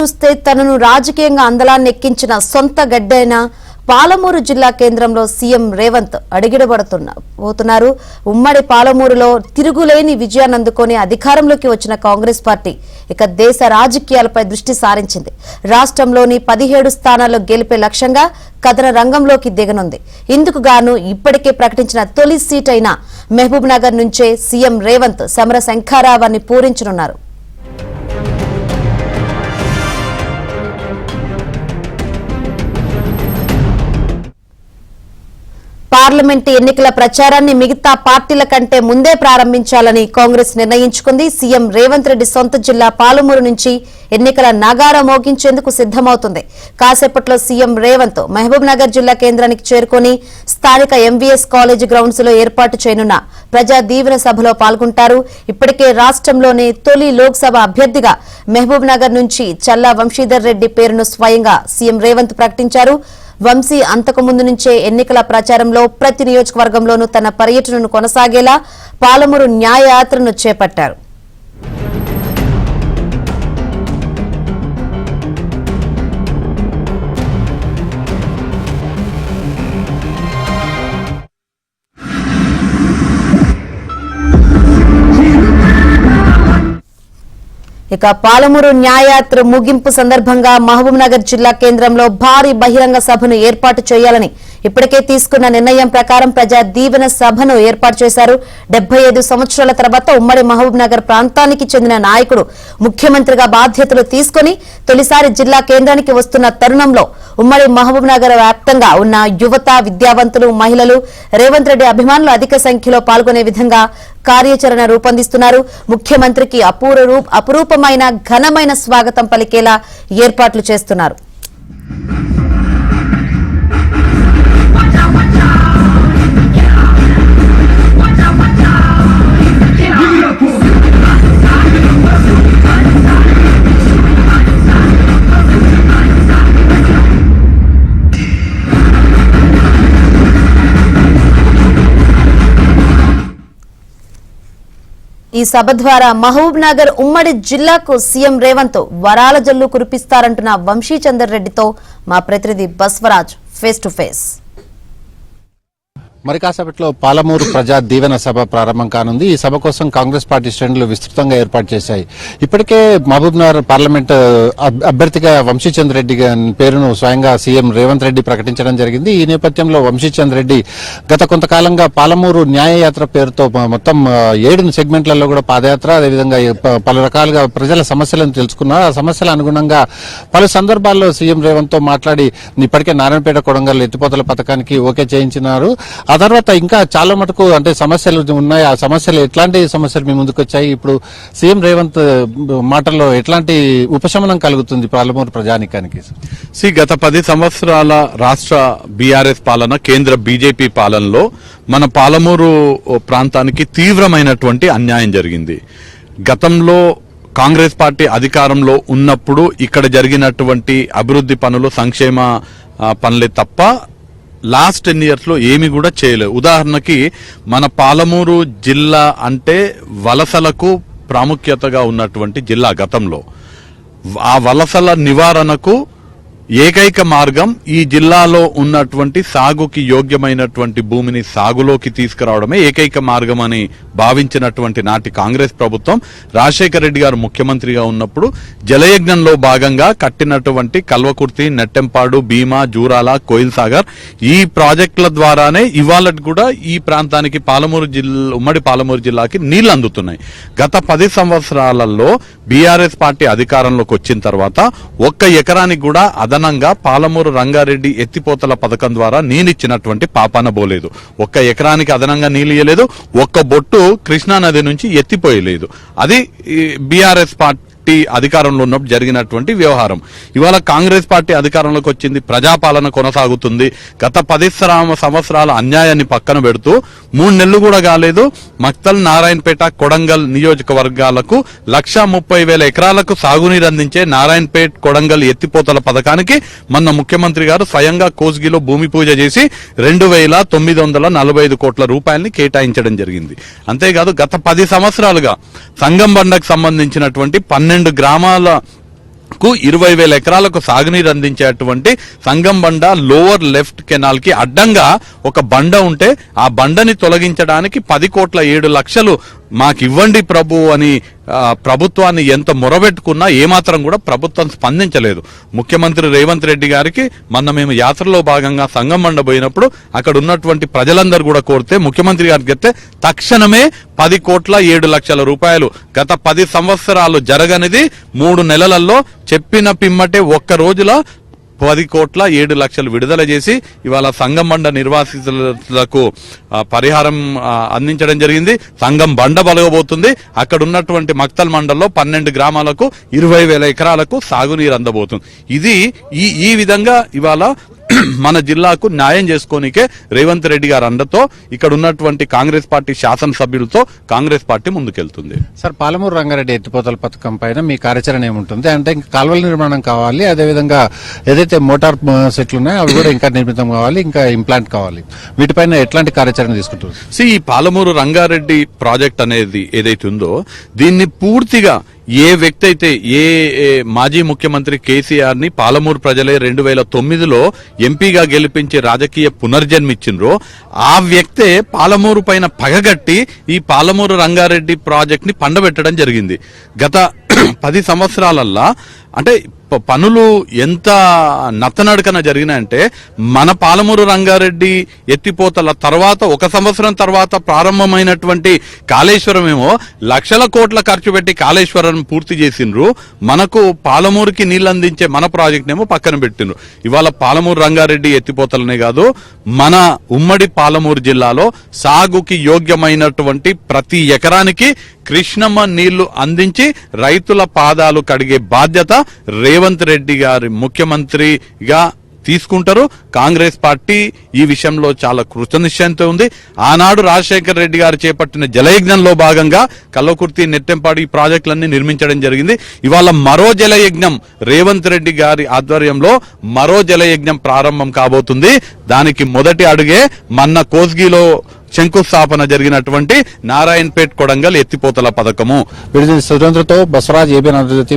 చూస్తే తనను రాజకీయంగా అందలాన్ని ఎక్కించిన సొంత గడ్డైన పాలమూరు జిల్లా కేంద్రంలో సీఎం రేవంత్ అడుగిడబడుతున్నారు. ఉమ్మడి పాలమూరులో తిరుగులేని విజయాన్ని అందుకొని అధికారంలోకి వచ్చిన కాంగ్రెస్ పార్టీ ఇక దేశ రాజకీయాలపై దృష్టి సారించింది. రాష్ట్రంలోని 17 స్థానాల్లో గెలిపే లక్ష్యంగా కథన రంగంలోకి దిగనుంది. ఇందుకు గాను ఇప్పటికే ప్రకటించిన తొలి సీట్ అయిన మహబూబ్ నగర్ నుంచే సీఎం రేవంత్ సమర శంఖారావాన్ని పూరించనున్నారు. పార్లమెంటు ఎన్నికల ప్రచారాన్ని మిగతా పార్టీల కంటే ముందే ప్రారంభించాలని కాంగ్రెస్ నిర్ణయించుకుంది. సీఎం రేవంత్ రెడ్డి సొంత జిల్లా పాలమూరు నుంచి ఎన్నికల నగారా మోగించేందుకు సిద్దమవుతుంది. కాసేపట్లో సీఎం రేవంత్ మహబూబ్ నగర్ జిల్లా కేంద్రానికి చేరుకుని స్థానిక ఎంవీఎస్ కాలేజ్ గ్రౌండ్స్ లో ఏర్పాటు చేయనున్న ప్రజా దీవెన సభలో పాల్గొంటారు. ఇప్పటికే రాష్ట్రంలోని తొలి లోక్సభ అభ్యర్థిగా మహబూబ్ నగర్ నుంచి చల్లా వంశీధర్ రెడ్డి పేరును స్వయంగా సీఎం రేవంత్ ప్రకటించారు. వంశీ అంతకు ముందు నుంచే ఎన్నికల ప్రచారంలో ప్రతి నియోజకవర్గంలోనూ తన పర్యటనను కొనసాగేలా పాలమూరు న్యాయయాత్రను చేపట్టారు. ఇక పాలమూరు న్యాయయాత్ర ముగింపు సందర్భంగా మహబూబ్ నగర్ జిల్లా కేంద్రంలో భారీ బహిరంగ సభను ఏర్పాటు చేయాలని ఇప్పటికే తీసుకున్న నిర్ణయం ప్రకారం ప్రజా దీవెన సభను ఏర్పాటు చేశారు. 75 సంవత్సరాల తర్వాత ఉమ్మడి మహబూబ్ నగర్ ప్రాంతానికి చెందిన నాయకుడు ముఖ్యమంత్రిగా బాధ్యతలు తీసుకుని తొలిసారి జిల్లా కేంద్రానికి వస్తున్న తరుణంలో ఉమ్మడి మహబూబ్ నగర్ వ్యాప్తంగా ఉన్న యువత, విద్యావంతులు, మహిళలు రేవంత్ రెడ్డి అభిమానులు అధిక సంఖ్యలో పాల్గొనే విధంగా కార్యాచరణ రూపొందిస్తున్నారు. ముఖ్యమంత్రికి అపురూపమైన ఘనమైన స్వాగతం పలికేలా ఏర్పాట్లు చేస్తున్నారు. ఈ సభ ద్వారా మహబూబ్ నగర్ ఉమ్మడి జిల్లాకు సీఎం రేవంత్ వరాల జల్లు కురిపిస్తారంటున్న వంశీచందర్ రెడ్డితో మా ప్రతినిధి బస్వరాజ్ ఫేస్ టు ఫేస్. మరి కాసేపట్లో పాలమూరు ప్రజా దీవెన సభ ప్రారంభం కానుంది. ఈ సభ కోసం కాంగ్రెస్ పార్టీ శ్రేణులు విస్తృతంగా ఏర్పాటు చేశాయి. ఇప్పటికే మహబూబ్ నగర్ పార్లమెంట్ అభ్యర్థిగా వంశీచంద్ర రెడ్డి పేరును స్వయంగా సీఎం రేవంత్ రెడ్డి ప్రకటించడం జరిగింది. ఈ నేపథ్యంలో వంశీచంద్ర రెడ్డి గత కొంతకాలంగా పాలమూరు న్యాయయాత్ర పేరుతో మొత్తం 7 సెగ్మెంట్లలో కూడా పాదయాత్ర, అదేవిధంగా పలు రకాలుగా ప్రజల సమస్యలను తెలుసుకున్నారు. ఆ సమస్యల అనుగుణంగా పలు సందర్భాల్లో సీఎం రేవంత్ తో మాట్లాడి ఇప్పటికే నారాయణపేట కొడంగల్ ఎత్తిపోతల పథకానికి ఓకే చేయించినారు. ఆ తర్వాత ఇంకా చాలా మటుకు అంటే సమస్యలు ఉన్నాయి. ఆ సమస్యలు ఎట్లాంటి సమస్యలు మీ ముందుకు వచ్చాయి? ఇప్పుడు సీఎం రేవంత్ మాటల్లో ఎట్లాంటి ఉపశమనం కలుగుతుంది పాలమూరు ప్రజానికానికి? గత 10 సంవత్సరాల రాష్ట్ర బీఆర్ఎస్ పాలన, కేంద్ర బీజేపీ పాలనలో మన పాలమూరు ప్రాంతానికి తీవ్రమైనటువంటి అన్యాయం జరిగింది. గతంలో కాంగ్రెస్ పార్టీ అధికారంలో ఉన్నప్పుడు ఇక్కడ జరిగినటువంటి అభివృద్ధి పనులు, సంక్షేమ పనులే తప్ప లాస్ట్ 10 years లో ఏమి కూడా చేయలేదు. ఉదాహరణకి మన పాలమూరు జిల్లా అంటే వలసలకు ప్రాముఖ్యతగా ఉన్నటువంటి జిల్లా. గతంలో ఆ వలసల నివారణకు ఏకైక మార్గం ఈ జిల్లాలో ఉన్నటువంటి సాగుకి యోగ్యమైనటువంటి భూమిని సాగులోకి తీసుకురావడమే ఏకైక మార్గం అని భావించినటువంటి నాటి కాంగ్రెస్ ప్రభుత్వం రాజశేఖర రెడ్డి గారు ముఖ్యమంత్రిగా ఉన్నప్పుడు జలయజ్ఞంలో భాగంగా కట్టినటువంటి కల్వకుర్తి, నెట్టెంపాడు, భీమా, జూరాల, కోయిల్ సాగర్ ఈ ప్రాజెక్టుల ద్వారానే ఇవాళ కూడా ఈ ప్రాంతానికి ఉమ్మడి పాలమూరు జిల్లాకి నీళ్లు అందుతున్నాయి. గత 10 సంవత్సరాలలో బీఆర్ఎస్ పార్టీ అధికారంలోకి వచ్చిన తర్వాత 1 ఎకరానికి కూడా అదనంగా పాలమూరు రంగారెడ్డి ఎత్తిపోతల పథకం ద్వారా నీళ్ళిచ్చినటువంటి పాపాన పోలేదు. 1 ఎకరానికి అదనంగా నీళ్ళు ఇయ్యలేదు. 1 బొట్టు కృష్ణా నది నుంచి ఎత్తిపోయలేదు. అది బీఆర్ఎస్ పార్టీ అధికారంలో ఉన్నప్పుడు జరిగినటువంటి వ్యవహారం. ఇవాళ కాంగ్రెస్ పార్టీ అధికారంలోకి వచ్చింది, ప్రజాపాలన కొనసాగుతుంది. గత 10 సంవత్సరాల అన్యాయాన్ని పక్కన పెడుతూ 3 నెలలు కూడా కాలేదు మక్తల్, నారాయణపేట, కొడంగల్ నియోజకవర్గాలకు 1,30,000 ఎకరాలకు సాగునీరు అందించే నారాయణపేట, కొడంగల్ ఎత్తిపోతల పథకానికి మొన్న ముఖ్యమంత్రి గారు స్వయంగా కోస్గిలో భూమి పూజ చేసి 2,945 కోట్ల రూపాయలని కేటాయించడం జరిగింది. అంతేకాదు గత 10 సంవత్సరాలుగా సంగంబండకు సంబంధించినటువంటి 12 గ్రామాల కు 20,000 ఎకరాలకు సాగునీరు అందించేటువంటి సంగం బండ లోవర్ లెఫ్ట్ కెనాల్ కి అడ్డంగా ఒక బండ ఉంటే ఆ బండని తొలగించడానికి 10,07,00,000 మాకు ఇవ్వండి ప్రభు అని ప్రభుత్వాన్ని ఎంత మొరబెట్టుకున్నా ఏమాత్రం కూడా ప్రభుత్వం స్పందించలేదు. ముఖ్యమంత్రి రేవంత్ రెడ్డి గారికి మొన్న మేము యాత్రలో భాగంగా సంగం బండ పోయినప్పుడు అక్కడ ఉన్నటువంటి ప్రజలందరూ కూడా కోరితే ముఖ్యమంత్రి గారికి చెప్తే తక్షణమే 10,07,00,000 రూపాయలు గత 10 సంవత్సరాలు జరగనిది 3 నెలలలో చెప్పిన పిమ్మటే ఒక్క రోజులో 10,07,00,000 విడుదల చేసి ఇవాళ సంగం బండ నిర్వాసితులకు పరిహారం అందించడం జరిగింది. సంగం బండ బలగబోతుంది. అక్కడ ఉన్నటువంటి మక్తల్ మండల్లో 12 గ్రామాలకు 20,000 ఎకరాలకు సాగునీరు అందబోతుంది. ఇది ఈ విధంగా ఇవాళ మన జిల్లాకు న్యాయం చేసుకోనికే రేవంత్ రెడ్డి గారు అండతో ఇక్కడ ఉన్నటువంటి కాంగ్రెస్ పార్టీ శాసనసభ్యులతో కాంగ్రెస్ పార్టీ ముందుకెళ్తుంది. సార్, పాలమూరు రంగారెడ్డి ఎత్తిపోతల పథకం పైన మీ కార్యాచరణ ఏముంటుంది? అంటే ఇంకా కాలువల నిర్మాణం కావాలి, అదేవిధంగా ఏదైతే మోటార్ సెట్లు ఉన్నాయో అవి కూడా ఇంకా నిర్మితం కావాలి, ఇంకా ఇంప్లాంట్ కావాలి. వీటిపైన ఎట్లాంటి కార్యాచరణ తీసుకుంటారు? ఈ పాలమూరు రంగారెడ్డి ప్రాజెక్ట్ అనేది ఏదైతే ఉందో దీన్ని పూర్తిగా ఏ వ్యక్తి అయితే ఏ మాజీ ముఖ్యమంత్రి కేసీఆర్ ని పాలమూరు ప్రజలే 2009లో ఎంపీగా గెలిపించి రాజకీయ పునర్జన్మిచ్చిండ్రో ఆ వ్యక్తే పాలమూరు పైన పగగట్టి ఈ పాలమూరు రంగారెడ్డి ప్రాజెక్ట్ ని పండబెట్టడం జరిగింది. గత 10 సంవత్సరాలల్లా అంటే పనులు ఎంత నత్తనడకన జరిగినాయంటే మన పాలమూరు రంగారెడ్డి ఎత్తిపోతల తర్వాత 1 సంవత్సరం తర్వాత ప్రారంభమైనటువంటి కాళేశ్వరం ఏమో లక్షల కోట్ల ఖర్చు పెట్టి కాళేశ్వరం పూర్తి చేసిండ్రు. మనకు పాలమూరుకి నీళ్లు అందించే మన ప్రాజెక్ట్ ఏమో పక్కన పెట్టిండ్రు. ఇవాళ పాలమూరు రంగారెడ్డి ఎత్తిపోతలనే కాదు మన ఉమ్మడి పాలమూరు జిల్లాలో సాగుకి యోగ్యమైనటువంటి ప్రతి ఎకరానికి కృష్ణమ్మ నీళ్లు అందించి రైతుల పాదాలు కడిగే బాధ్యత రేవంత్ రెడ్డి గారి ముఖ్యమంత్రిగా తీసుకుంటారు. కాంగ్రెస్ పార్టీ ఈ విషయంలో చాలా కృతనిశ్చయంతో ఉంది. ఆనాడు రాజశేఖర రెడ్డి గారు చేపట్టిన జలయజ్ఞంలో భాగంగా కల్వకుర్తి, నెట్టెంపాడు ఈ ప్రాజెక్టులన్నీ నిర్మించడం జరిగింది. ఇవాళ మరో జలయజ్ఞం రేవంత్ రెడ్డి గారి ఆధ్వర్యంలో మరో జలయజ్ఞం ప్రారంభం కాబోతుంది. దానికి మొదటి అడుగే మొన్న కోస్గిలో శంకుస్థాపన జరిగినటువంటి నారాయణపేట్ కొడంగల్ ఎత్తిపోతల పథకము. సురేంద్రతో బసవరాజ్, ఏబిఎన్ ఆంధ్రజ్యోతి.